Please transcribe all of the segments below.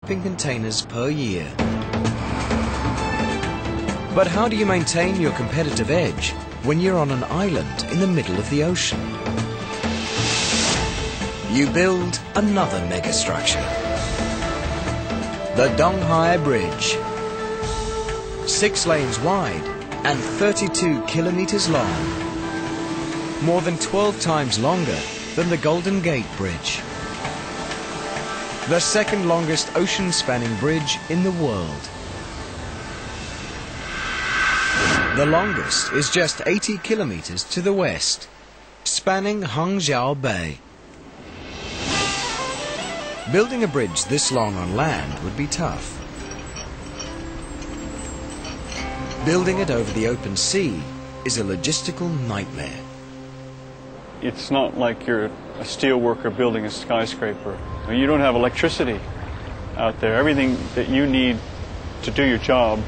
shipping containers per year. But how do you maintain your competitive edge when you're on an island in the middle of the ocean? You build another megastructure. The Donghai Bridge. 6 lanes wide and 32 kilometers long. More than 12 times longer than the Golden Gate Bridge. The second longest ocean-spanning bridge in the world. The longest is just 80 kilometers to the west, spanning Hangzhou Bay. Building a bridge this long on land would be tough. Building it over the open sea is a logistical nightmare. It's not like you're a steel worker building a skyscraper. You don't have electricity out there. Everything that you need to do your job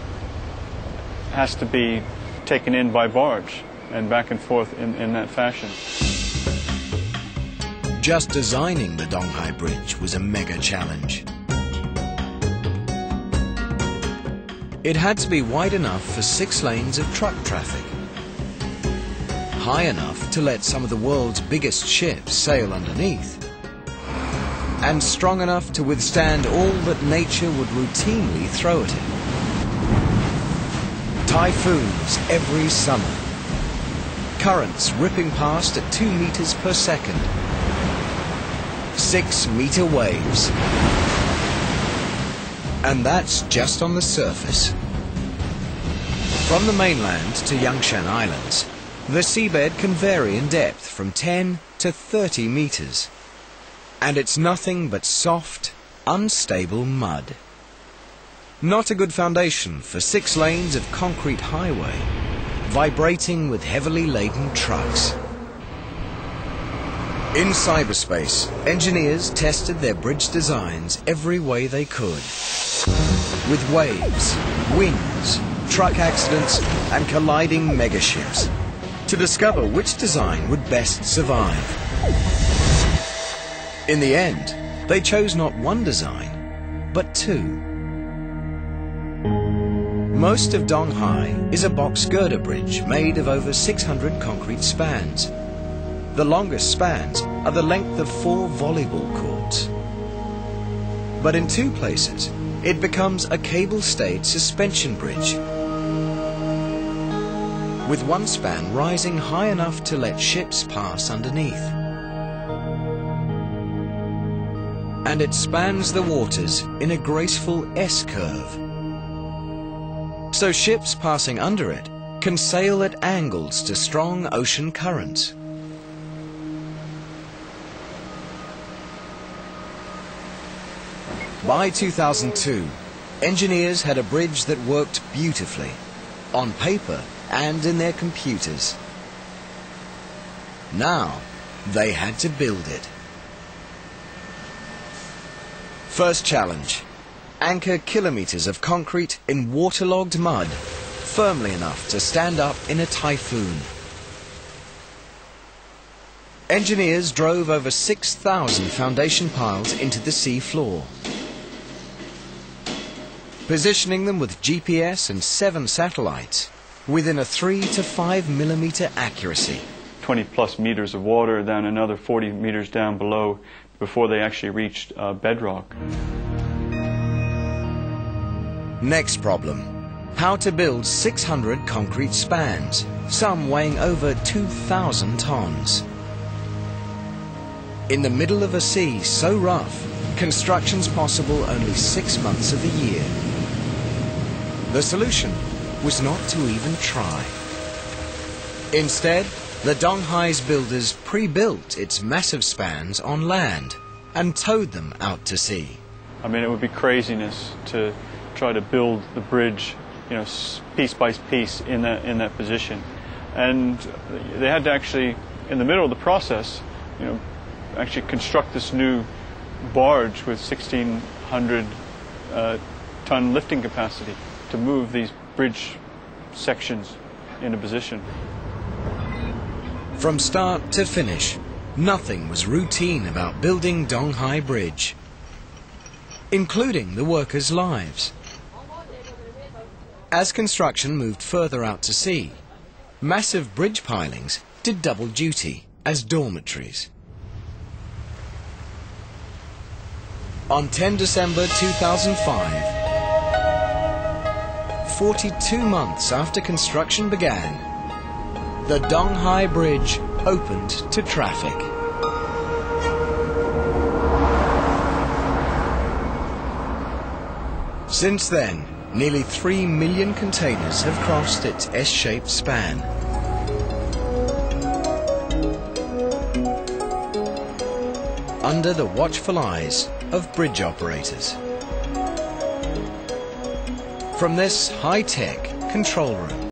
has to be taken in by barge and back and forth in that fashion. Just designing the Donghai Bridge was a mega challenge. It had to be wide enough for 6 lanes of truck traffic, high enough to let some of the world's biggest ships sail underneath, and strong enough to withstand all that nature would routinely throw at it. Typhoons every summer, currents ripping past at 2 meters per second, 6-meter waves. And that's just on the surface. From the mainland to Yangshan Islands, the seabed can vary in depth from 10 to 30 meters. And it's nothing but soft, unstable mud. Not a good foundation for 6 lanes of concrete highway, vibrating with heavily laden trucks. In cyberspace, engineers tested their bridge designs every way they could. With waves, winds, truck accidents and colliding megaships, to discover which design would best survive. In the end, they chose not one design, but 2. Most of Donghai is a box girder bridge made of over 600 concrete spans. The longest spans are the length of 4 volleyball courts. But in 2 places, it becomes a cable-stayed suspension bridge, with 1 span rising high enough to let ships pass underneath. And it spans the waters in a graceful S-curve. So ships passing under it can sail at angles to strong ocean currents. By 2002, engineers had a bridge that worked beautifully, on paper and in their computers. Now, they had to build it. First challenge: anchor kilometers of concrete in waterlogged mud, firmly enough to stand up in a typhoon. Engineers drove over 6,000 foundation piles into the sea floor, positioning them with GPS and 7 satellites within a 3 to 5 millimeter accuracy. 20+ meters of water, then another 40 meters down below before they actually reached bedrock. Next problem: how to build 600 concrete spans, some weighing over 2,000 tons. In the middle of a sea so rough, construction's possible only 6 months of the year. The solution was not to even try. Instead, the Donghai's builders pre-built its massive spans on land and towed them out to sea. I mean, it would be craziness to try to build the bridge, piece by piece in that position. And they had to actually, in the middle of the process, actually construct this new barge with 1,600 ton lifting capacity to move these bridge sections into position. From start to finish, nothing was routine about building Donghai Bridge. including the workers' lives. As construction moved further out to sea, massive bridge pilings did double duty as dormitories. On 10 December 2005, 42 months after construction began, the Donghai Bridge opened to traffic. Since then, nearly 3 million containers have crossed its S-shaped span. Under the watchful eyes of bridge operators. From this high-tech control room,